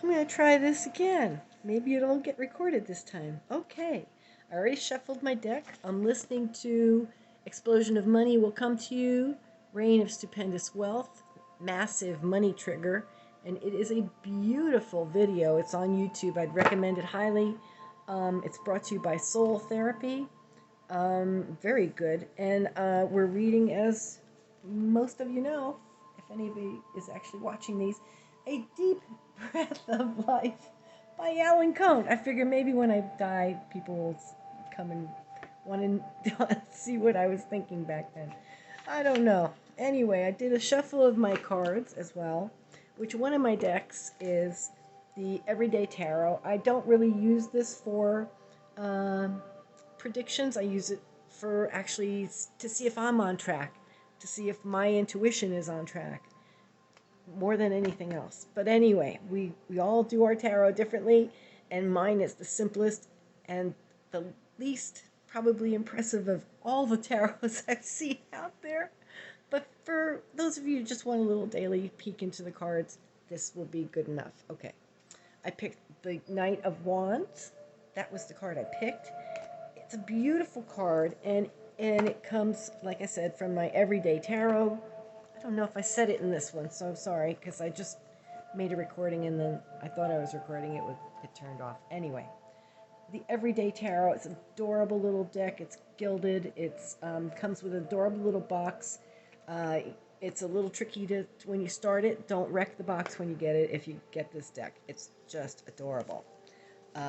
I'm going to try this again. Maybe it'll get recorded this time. Okay. I already shuffled my deck. I'm listening to Explosion of Money Will Come to You, Reign of Stupendous Wealth, Massive Money Trigger, and it is a beautiful video. It's on YouTube. I'd recommend it highly. It's brought to you by Soul Therapy. Very good. And we're reading, as most of you know, if anybody is actually watching these, A Deep Breath of Life by Alan Cohn. I figure maybe when I die, people will come and want to see what I was thinking back then. I don't know. Anyway, I did a shuffle of my cards as well, which one of my decks is the Everyday Tarot. I don't really use this for predictions. I use it for actually to see if I'm on track, to see if my intuition is on track, more than anything else. But anyway, we all do our tarot differently, and mine is the simplest and the least probably impressive of all the tarots I've seen out there. But for those of you who just want a little daily peek into the cards, this will be good enough. Okay, I picked the Knight of Wands. That was the card I picked. It's a beautiful card, and it comes, like I said, from my Everyday Tarot. I don't know if I said it in this one, so I'm sorry, because I just made a recording and then I thought I was recording it, it turned off. Anyway, the Everyday Tarot, it's an adorable little deck. It's gilded. It's comes with an adorable little box. It's a little tricky to when you start it. Don't wreck the box when you get it. If you get this deck, it's just adorable.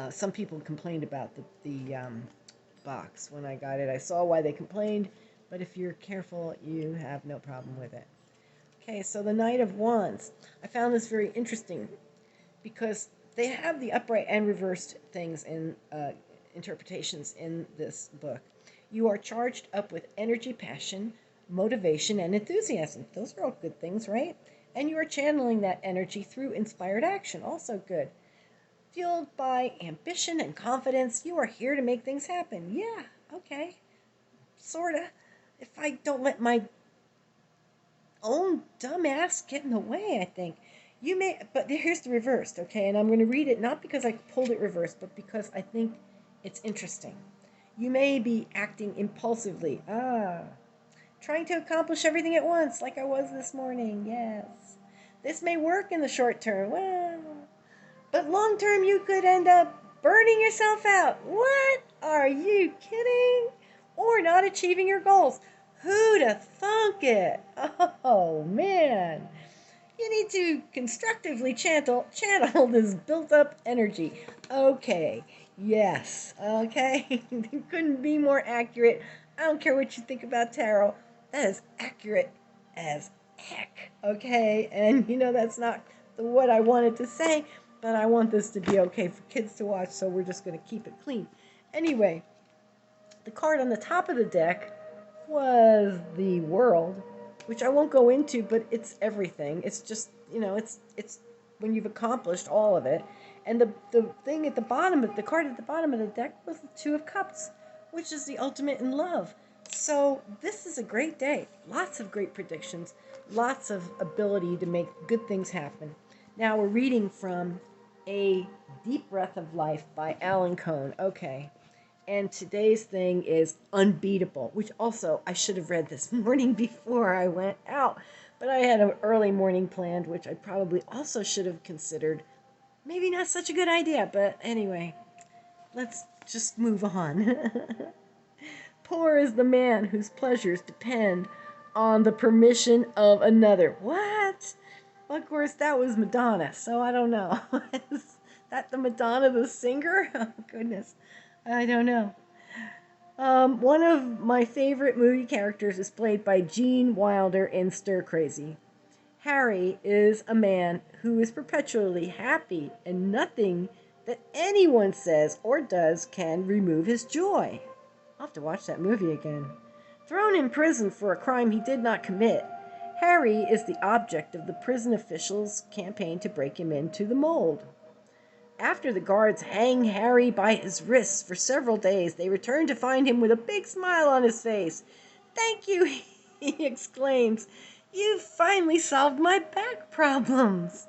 Some people complained about the box when I got it. I saw why they complained, but if you're careful, you have no problem with it. Okay, so the Knight of Wands. I found this very interesting because they have the upright and reversed things in interpretations in this book. You are charged up with energy, passion, motivation, and enthusiasm. Those are all good things, right? And you are channeling that energy through inspired action. Also good. Fueled by ambition and confidence, you are here to make things happen. Yeah, okay. Sorta. If I don't let my own dumbass get in the way, I think. You may, but here's the reversed, okay? And I'm going to read it not because I pulled it reversed, but because I think it's interesting. You may be acting impulsively. Trying to accomplish everything at once, like I was this morning. Yes. This may work in the short term. Well, but long term, you could end up burning yourself out. What? Are you kidding? Or not achieving your goals. Who'd have thunk it? Oh, man. You need to constructively channel this built-up energy. Okay. Yes. Okay. Couldn't be more accurate. I don't care what you think about tarot. That is accurate as heck. Okay? And you know that's not what I wanted to say, but I want this to be okay for kids to watch, so we're just going to keep it clean. Anyway, the card on the top of the deck was the World, which I won't go into, but it's everything. It's just, it's when you've accomplished all of it. And the thing at the bottom, the card at the bottom of the deck was the Two of Cups, which is the ultimate in love. So this is a great day. Lots of great predictions, lots of ability to make good things happen. Now we're reading from A Deep Breath of Life by Alan Cohn. Okay. And today's thing is unbeatable, which also I should have read this morning before I went out. But I had an early morning planned, which I probably also should have considered. Maybe not such a good idea, but anyway, let's just move on. Poor is the man whose pleasures depend on the permission of another. What? Well, of course, that was Madonna, so I don't know. Is that the Madonna the singer? Oh, goodness. I don't know. One of my favorite movie characters is played by Gene Wilder in Stir Crazy. Harry is a man who is perpetually happy, and nothing that anyone says or does can remove his joy. I'll have to watch that movie again. Thrown in prison for a crime he did not commit, Harry is the object of the prison officials' campaign to break him into the mold. After the guards hang Harry by his wrists for several days, they return to find him with a big smile on his face. "Thank you," he exclaims. "You've finally solved my back problems."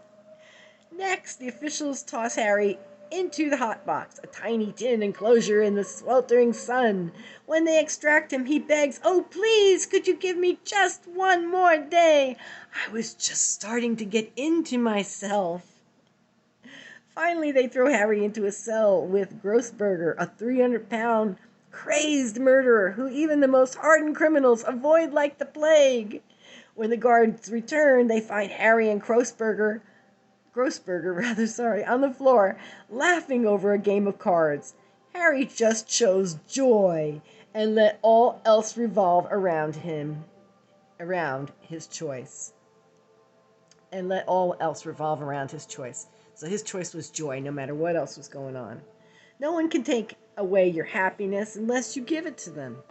Next, the officials toss Harry into the hot box, a tiny tin enclosure in the sweltering sun. When they extract him, he begs, "Oh, please, could you give me just one more day? I was just starting to get into myself." Finally, they throw Harry into a cell with Grossberger, a 300-pound crazed murderer who even the most hardened criminals avoid like the plague. When the guards return, they find Harry and Grossberger, on the floor, laughing over a game of cards. Harry just chose joy and let all else revolve around his choice. And let all else revolve around his choice. So his choice was joy, no matter what else was going on. No one can take away your happiness unless you give it to them.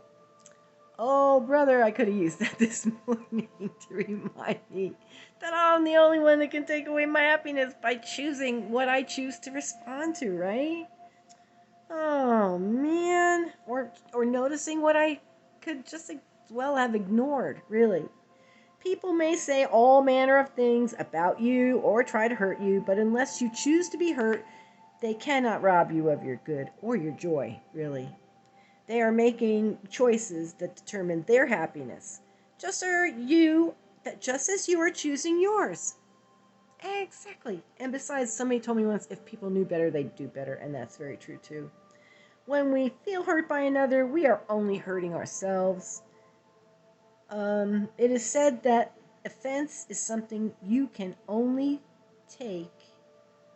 Oh, brother, I could have used that this morning to remind me that I'm the only one that can take away my happiness by choosing what I choose to respond to, right? Oh, man. Or noticing what I could just as well have ignored, really. People may say all manner of things about you or try to hurt you, but unless you choose to be hurt, they cannot rob you of your good or your joy, really. They are making choices that determine their happiness, just as you are choosing yours. Exactly. And besides, somebody told me once, if people knew better, they'd do better, and that's very true too. When we feel hurt by another, we are only hurting ourselves. It is said that offense is something you can only take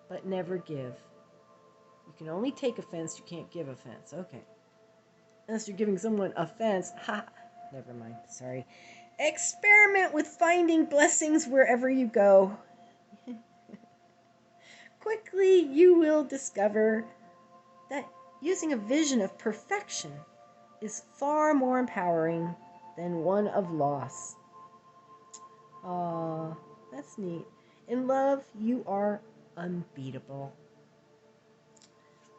but never give. You can only take offense, you can't give offense. Okay. Unless you're giving someone offense. Ha! Never mind. Sorry. Experiment with finding blessings wherever you go. Quickly, you will discover that using a vision of perfection is far more empowering than one of loss. Aw, that's neat. In love, you are unbeatable.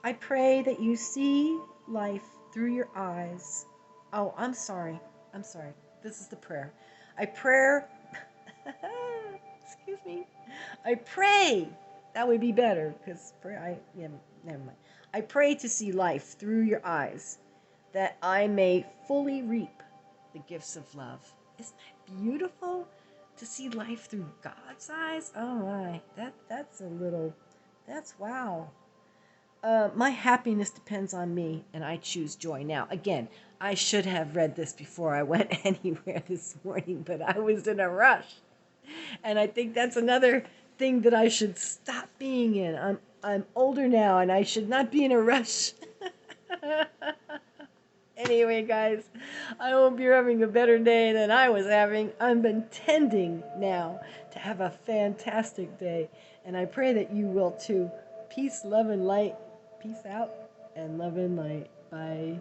I pray that you see life through your eyes. Oh, I'm sorry. I'm sorry. This is the prayer. I pray. Excuse me. I pray. That would be better because yeah, never mind. I pray to see life through your eyes, that I may fully reap the gifts of love. Isn't that beautiful? To see life through God's eyes? Oh my, that's wow. My happiness depends on me, and I choose joy. Now, again, I should have read this before I went anywhere this morning, but I was in a rush. And I think that's another thing that I should stop being in. I'm older now, and I should not be in a rush. Anyway, guys, I hope you're having a better day than I was having. I'm intending now to have a fantastic day, and I pray that you will too. Peace, love, and light. Peace out, and love and light. Bye.